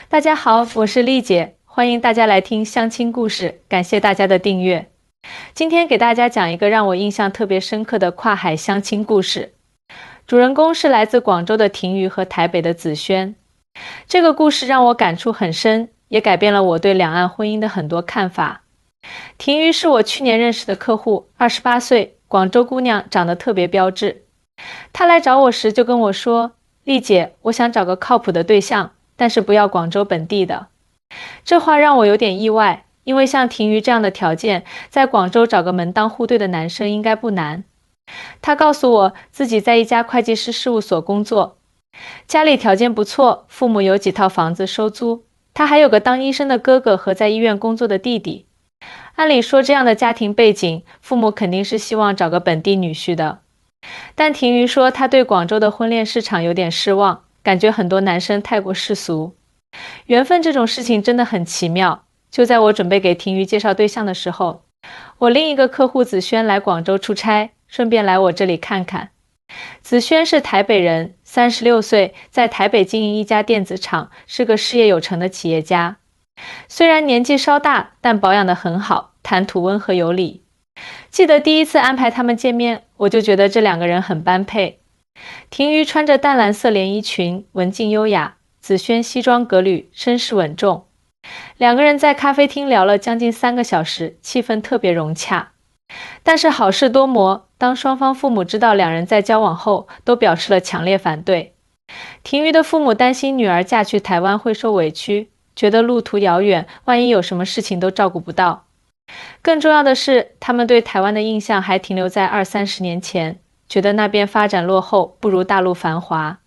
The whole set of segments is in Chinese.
大家好，我是丽姐，欢迎大家来听相亲故事，感谢大家的订阅。今天给大家讲一个让我印象特别深刻的跨海相亲故事。主人公是来自广州的婷瑜和台北的子轩。这个故事让我感触很深，也改变了我对两岸婚姻的很多看法。婷瑜是我去年认识的客户，28岁，广州姑娘，长得特别标致。她来找我时就跟我说：“丽姐，我想找个靠谱的对象。”但是不要广州本地的。这话让我有点意外，因为像婷瑜这样的条件，在广州找个门当户对的男生应该不难。他告诉我自己在一家会计师事务所工作，家里条件不错，父母有几套房子收租，他还有个当医生的哥哥和在医院工作的弟弟。按理说这样的家庭背景，父母肯定是希望找个本地女婿的。但婷瑜说他对广州的婚恋市场有点失望，感觉很多男生太过世俗。缘分这种事情真的很奇妙。就在我准备给婷瑜介绍对象的时候，我另一个客户子轩来广州出差，顺便来我这里看看。子轩是台北人，36岁，在台北经营一家电子厂，是个事业有成的企业家。虽然年纪稍大，但保养得很好，谈吐温和有礼。记得第一次安排他们见面，我就觉得这两个人很般配。婷瑜穿着淡蓝色连衣裙，文静优雅，子轩西装革履，绅士稳重。两个人在咖啡厅聊了将近3个小时，气氛特别融洽。但是好事多磨，当双方父母知道两人在交往后，都表示了强烈反对。婷瑜的父母担心女儿嫁去台湾会受委屈，觉得路途遥远，万一有什么事情都照顾不到。更重要的是，他们对台湾的印象还停留在20-30年前，觉得那边发展落后，不如大陆繁华。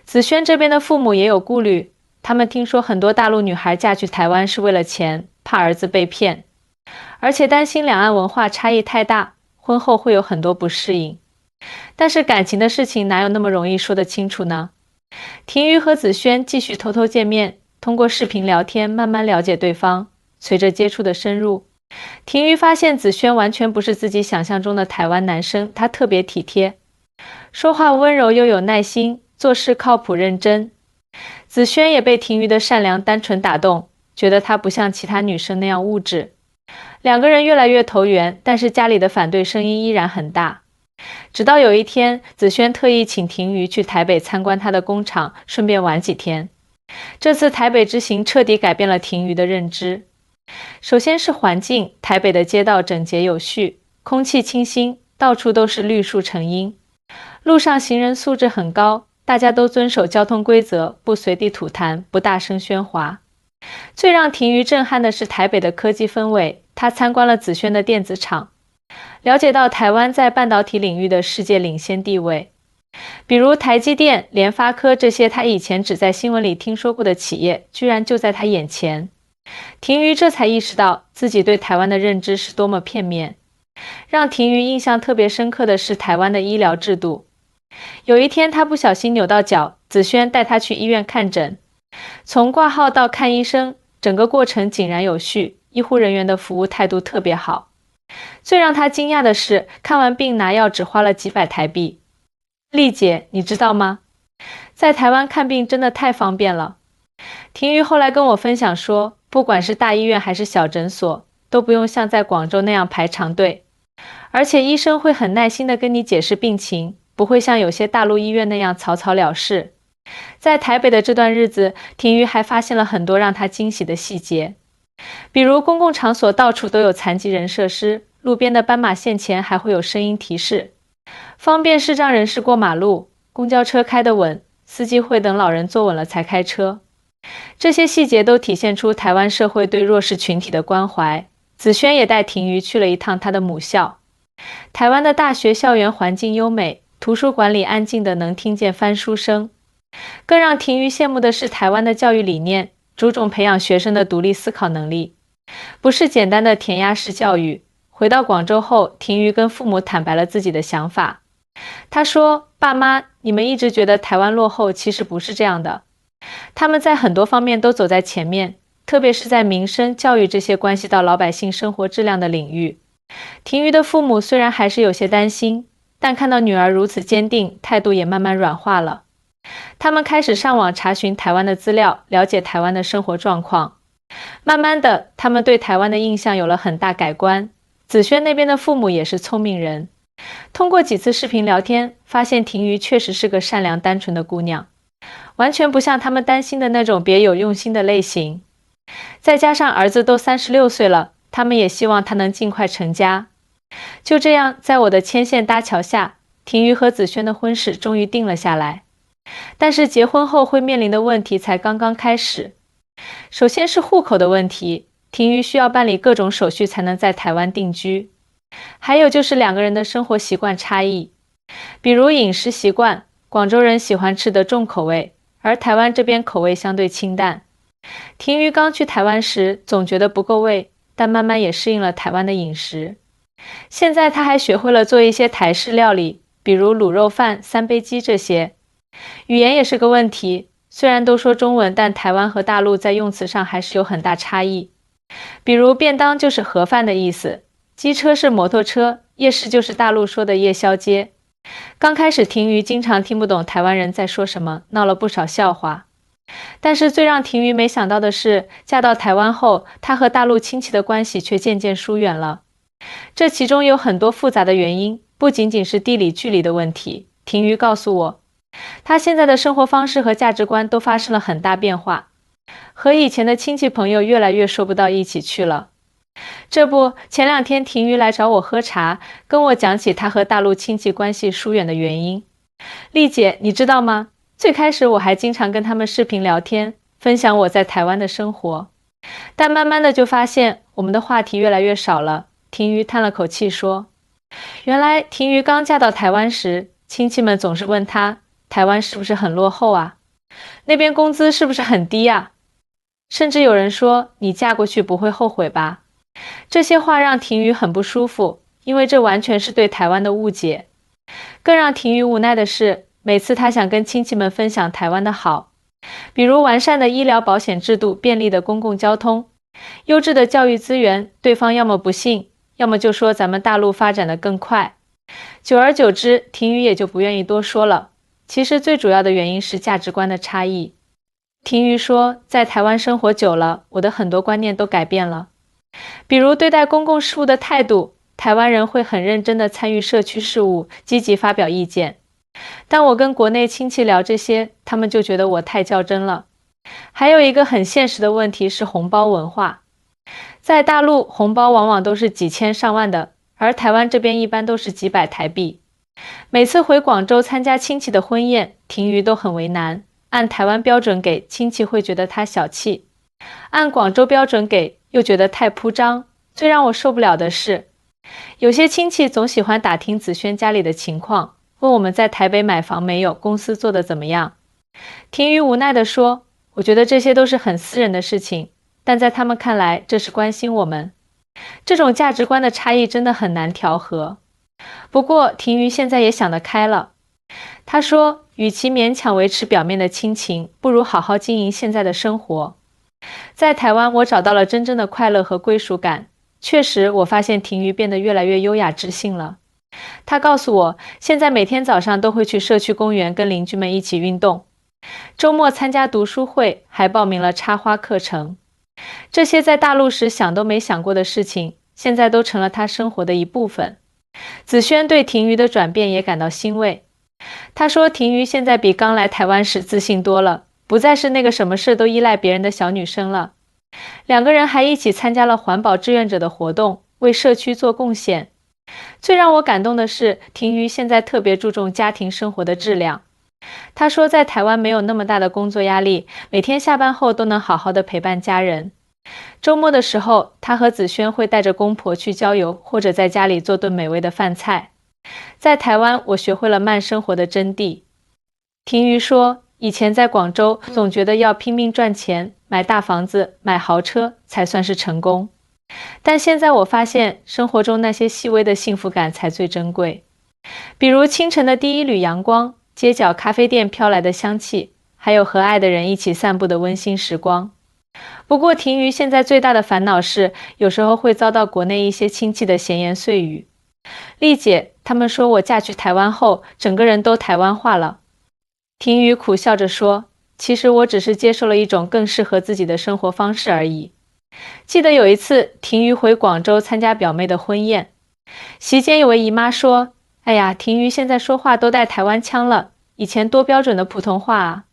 子轩这边的父母也有顾虑，他们听说很多大陆女孩嫁去台湾是为了钱，怕儿子被骗，而且担心两岸文化差异太大，婚后会有很多不适应。但是感情的事情哪有那么容易说得清楚呢？婷瑜和子轩继续偷偷见面，通过视频聊天慢慢了解对方。随着接触的深入，婷瑜发现子轩完全不是自己想象中的台湾男生，他特别体贴，说话温柔又有耐心，做事靠谱认真。子轩也被婷瑜的善良单纯打动，觉得她不像其他女生那样物质。两个人越来越投缘，但是家里的反对声音依然很大。直到有一天，子轩特意请婷瑜去台北参观他的工厂，顺便玩几天。这次台北之行彻底改变了婷瑜的认知。首先是环境，台北的街道整洁有序，空气清新，到处都是绿树成荫。路上行人素质很高，大家都遵守交通规则，不随地吐痰，不大声喧哗。最让婷瑜震撼的是台北的科技氛围，他参观了子轩的电子厂，了解到台湾在半导体领域的世界领先地位。比如台积电、联发科这些他以前只在新闻里听说过的企业，居然就在他眼前。婷瑜这才意识到自己对台湾的认知是多么片面。让婷瑜印象特别深刻的是台湾的医疗制度。有一天他不小心扭到脚，子轩带他去医院看诊。从挂号到看医生，整个过程井然有序，医护人员的服务态度特别好。最让他惊讶的是，看完病拿药只花了几百台币。丽姐，你知道吗？在台湾看病真的太方便了。婷瑜后来跟我分享说，不管是大医院还是小诊所，都不用像在广州那样排长队，而且医生会很耐心地跟你解释病情，不会像有些大陆医院那样草草了事。在台北的这段日子，婷瑜还发现了很多让她惊喜的细节，比如公共场所到处都有残疾人设施，路边的斑马线前还会有声音提示，方便视障人士过马路，公交车开得稳，司机会等老人坐稳了才开车。这些细节都体现出台湾社会对弱势群体的关怀。子轩也带婷瑜去了一趟他的母校。台湾的大学校园环境优美，图书馆里安静的能听见翻书声。更让婷瑜羡慕的是台湾的教育理念，注重培养学生的独立思考能力，不是简单的填鸭式教育。回到广州后，婷瑜跟父母坦白了自己的想法。他说，爸妈，你们一直觉得台湾落后，其实不是这样的。他们在很多方面都走在前面，特别是在民生、教育这些关系到老百姓生活质量的领域。婷瑜的父母虽然还是有些担心，但看到女儿如此坚定，态度也慢慢软化了。他们开始上网查询台湾的资料，了解台湾的生活状况。慢慢的，他们对台湾的印象有了很大改观。子轩那边的父母也是聪明人，通过几次视频聊天，发现婷瑜确实是个善良单纯的姑娘，完全不像他们担心的那种别有用心的类型。再加上儿子都36岁了，他们也希望他能尽快成家。就这样，在我的牵线搭桥下，婷瑜和子轩的婚事终于定了下来。但是结婚后会面临的问题才刚刚开始。首先是户口的问题，婷瑜需要办理各种手续才能在台湾定居。还有就是两个人的生活习惯差异，比如饮食习惯，广州人喜欢吃的重口味，而台湾这边口味相对清淡。婷瑜刚去台湾时总觉得不够味，但慢慢也适应了台湾的饮食。现在他还学会了做一些台式料理，比如卤肉饭、三杯鸡这些。语言也是个问题，虽然都说中文，但台湾和大陆在用词上还是有很大差异。比如便当就是盒饭的意思，机车是摩托车，夜市就是大陆说的夜宵街。刚开始婷瑜经常听不懂台湾人在说什么，闹了不少笑话。但是最让婷瑜没想到的是，嫁到台湾后，她和大陆亲戚的关系却渐渐疏远了。这其中有很多复杂的原因，不仅仅是地理距离的问题。婷瑜告诉我，她现在的生活方式和价值观都发生了很大变化，和以前的亲戚朋友越来越说不到一起去了。这不，前2天婷瑜来找我喝茶，跟我讲起她和大陆亲戚关系疏远的原因。丽姐，你知道吗？最开始我还经常跟他们视频聊天，分享我在台湾的生活，但慢慢的就发现我们的话题越来越少了。婷瑜叹了口气说，原来婷瑜刚嫁到台湾时，亲戚们总是问她，台湾是不是很落后啊？那边工资是不是很低啊？甚至有人说，你嫁过去不会后悔吧？这些话让婷瑜很不舒服，因为这完全是对台湾的误解。更让婷瑜无奈的是，每次她想跟亲戚们分享台湾的好，比如完善的医疗保险制度、便利的公共交通、优质的教育资源，对方要么不信，要么就说咱们大陆发展得更快。久而久之，婷瑜也就不愿意多说了。其实最主要的原因是价值观的差异。婷瑜说，在台湾生活久了，我的很多观念都改变了。比如对待公共事务的态度，台湾人会很认真地参与社区事务，积极发表意见。当我跟国内亲戚聊这些，他们就觉得我太较真了。还有一个很现实的问题是红包文化。在大陆，红包往往都是几千上万的，而台湾这边一般都是几百台币。每次回广州参加亲戚的婚宴，婷瑜都很为难。按台湾标准给，亲戚会觉得他小气；按广州标准给，又觉得太铺张。最让我受不了的是，有些亲戚总喜欢打听子轩家里的情况，问我们在台北买房没有，公司做得怎么样。婷瑜无奈地说，我觉得这些都是很私人的事情，但在他们看来，这是关心我们。这种价值观的差异真的很难调和。不过婷瑜现在也想得开了，她说，与其勉强维持表面的亲情，不如好好经营现在的生活。在台湾，我找到了真正的快乐和归属感。确实，我发现婷瑜变得越来越优雅知性了。她告诉我，现在每天早上都会去社区公园跟邻居们一起运动，周末参加读书会，还报名了插花课程。这些在大陆时想都没想过的事情，现在都成了她生活的一部分。子轩对婷瑜的转变也感到欣慰。他说，婷瑜现在比刚来台湾时自信多了，不再是那个什么事都依赖别人的小女生了。两个人还一起参加了环保志愿者的活动，为社区做贡献。最让我感动的是，婷瑜现在特别注重家庭生活的质量。他说，在台湾没有那么大的工作压力，每天下班后都能好好的陪伴家人。周末的时候，他和子轩会带着公婆去郊游，或者在家里做顿美味的饭菜。在台湾，我学会了慢生活的真谛。婷瑜说，以前在广州，总觉得要拼命赚钱，买大房子，买豪车才算是成功。但现在我发现，生活中那些细微的幸福感才最珍贵。比如清晨的第一缕阳光，街角咖啡店飘来的香气，还有和爱的人一起散步的温馨时光。不过婷瑜现在最大的烦恼是，有时候会遭到国内一些亲戚的闲言碎语。丽姐，他们说我嫁去台湾后，整个人都台湾化了。婷宇苦笑着说，其实我只是接受了一种更适合自己的生活方式而已。记得有一次，婷宇回广州参加表妹的婚宴，席间有位姨妈说，哎呀，婷宇现在说话都带台湾腔了，以前多标准的普通话啊。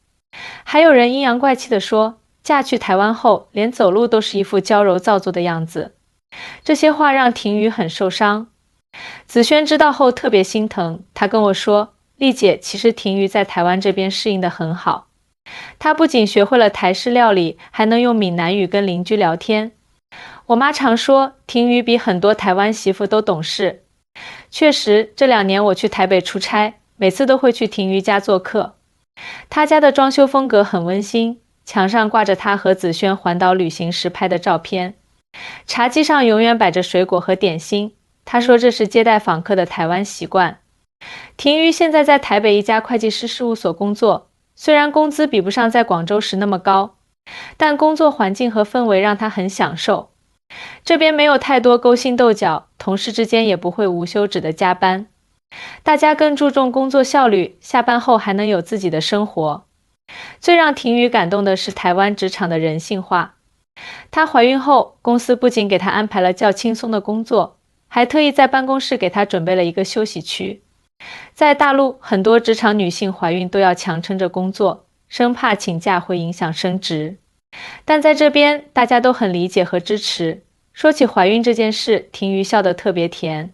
还有人阴阳怪气地说，嫁去台湾后，连走路都是一副娇柔造作的样子。这些话让婷宇很受伤。子轩知道后特别心疼，他跟我说，丽姐，其实婷宇在台湾这边适应得很好。她不仅学会了台式料理，还能用闽南语跟邻居聊天。我妈常说，婷宇比很多台湾媳妇都懂事。确实，这2年我去台北出差，每次都会去婷宇家做客。他家的装修风格很温馨，墙上挂着他和子轩环岛旅行时拍的照片，茶几上永远摆着水果和点心。他说这是接待访客的台湾习惯。婷宇现在在台北一家会计师事务所工作，虽然工资比不上在广州时那么高，但工作环境和氛围让他很享受。这边没有太多勾心斗角，同事之间也不会无休止的加班，大家更注重工作效率，下班后还能有自己的生活。最让婷宇感动的是台湾职场的人性化。她怀孕后，公司不仅给她安排了较轻松的工作，还特意在办公室给她准备了一个休息区。在大陆，很多职场女性怀孕都要强撑着工作，生怕请假会影响升职。但在这边，大家都很理解和支持。说起怀孕这件事，婷宇笑得特别甜。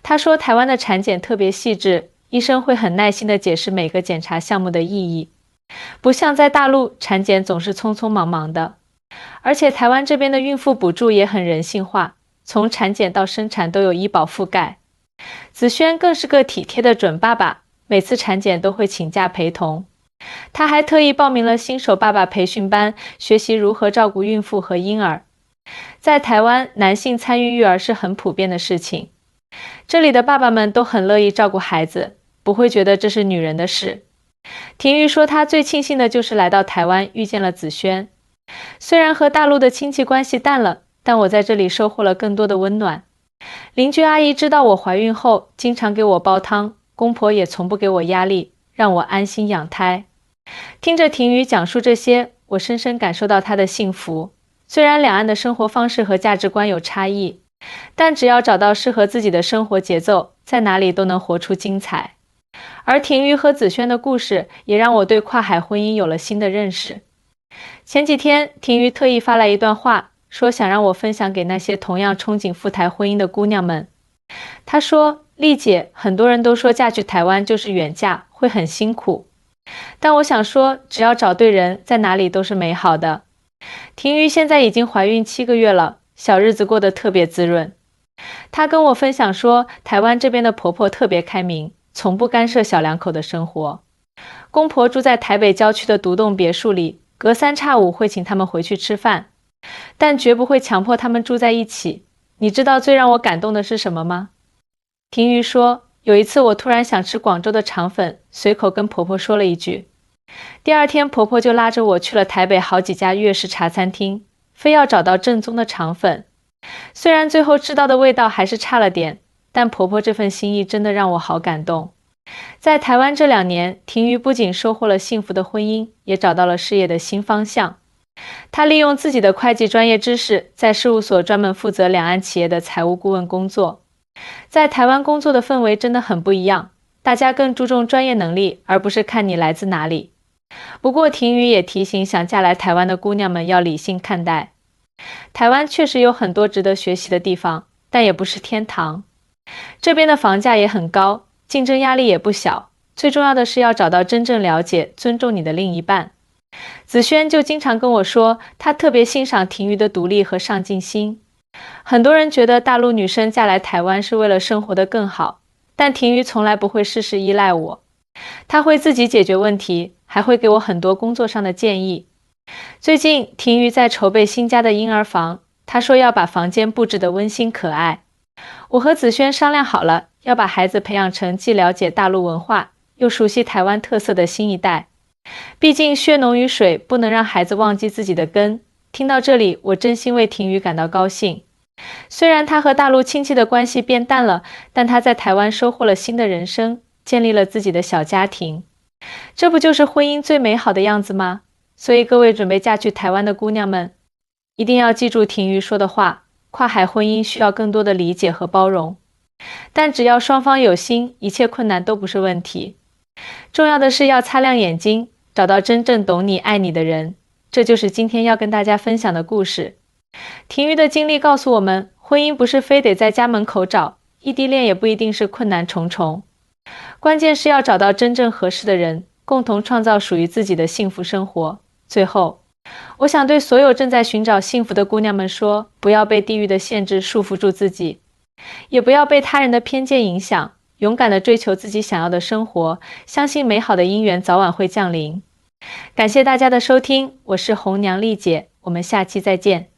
她说台湾的产检特别细致，医生会很耐心地解释每个检查项目的意义，不像在大陆，产检总是匆匆忙忙的。而且台湾这边的孕妇补助也很人性化，从产检到生产都有医保覆盖。子轩更是个体贴的准爸爸，每次产检都会请假陪同。他还特意报名了新手爸爸培训班，学习如何照顾孕妇和婴儿。在台湾，男性参与育儿是很普遍的事情，这里的爸爸们都很乐意照顾孩子，不会觉得这是女人的事。婷宇说，她最庆幸的就是来到台湾遇见了子轩。虽然和大陆的亲戚关系淡了，但我在这里收获了更多的温暖。邻居阿姨知道我怀孕后，经常给我煲汤，公婆也从不给我压力，让我安心养胎。听着婷宇讲述这些，我深深感受到她的幸福。虽然两岸的生活方式和价值观有差异，但只要找到适合自己的生活节奏，在哪里都能活出精彩。而婷宇和子轩的故事也让我对跨海婚姻有了新的认识。前几天，婷宇特意发来一段话，说想让我分享给那些同样憧憬赴台婚姻的姑娘们。她说，丽姐，很多人都说嫁去台湾就是远嫁，会很辛苦。但我想说，只要找对人，在哪里都是美好的。婷宇现在已经怀孕7个月了，小日子过得特别滋润。她跟我分享说，台湾这边的婆婆特别开明，从不干涉小两口的生活。公婆住在台北郊区的独栋别墅里，隔3差5会请他们回去吃饭，但绝不会强迫他们住在一起。你知道最让我感动的是什么吗？婷宇说，有一次我突然想吃广州的肠粉，随口跟婆婆说了一句。第2天，婆婆就拉着我去了台北好几家粤式茶餐厅，非要找到正宗的肠粉。虽然最后吃到的味道还是差了点，但婆婆这份心意真的让我好感动。在台湾这2年，婷宇不仅收获了幸福的婚姻，也找到了事业的新方向。她利用自己的会计专业知识，在事务所专门负责两岸企业的财务顾问工作。在台湾工作的氛围真的很不一样，大家更注重专业能力，而不是看你来自哪里。不过婷宇也提醒想嫁来台湾的姑娘们要理性看待。台湾确实有很多值得学习的地方，但也不是天堂。这边的房价也很高，竞争压力也不小，最重要的是要找到真正了解、尊重你的另一半。子轩就经常跟我说，他特别欣赏婷宇的独立和上进心。很多人觉得大陆女生嫁来台湾是为了生活得更好，但婷宇从来不会事事依赖我，他会自己解决问题，还会给我很多工作上的建议。最近，婷宇在筹备新家的婴儿房，他说要把房间布置得温馨可爱。我和子轩商量好了，要把孩子培养成既了解大陆文化，又熟悉台湾特色的新一代。毕竟血浓于水，不能让孩子忘记自己的根。听到这里，我真心为婷宇感到高兴。虽然他和大陆亲戚的关系变淡了，但他在台湾收获了新的人生，建立了自己的小家庭。这不就是婚姻最美好的样子吗？所以各位准备嫁去台湾的姑娘们，一定要记住婷瑜说的话，跨海婚姻需要更多的理解和包容。但只要双方有心，一切困难都不是问题。重要的是要擦亮眼睛，找到真正懂你、爱你的人。这就是今天要跟大家分享的故事。婷瑜的经历告诉我们，婚姻不是非得在家门口找，异地恋也不一定是困难重重。关键是要找到真正合适的人，共同创造属于自己的幸福生活。最后，我想对所有正在寻找幸福的姑娘们说，不要被地域的限制束缚住自己，也不要被他人的偏见影响，勇敢地追求自己想要的生活，相信美好的姻缘早晚会降临。感谢大家的收听，我是红娘丽姐，我们下期再见。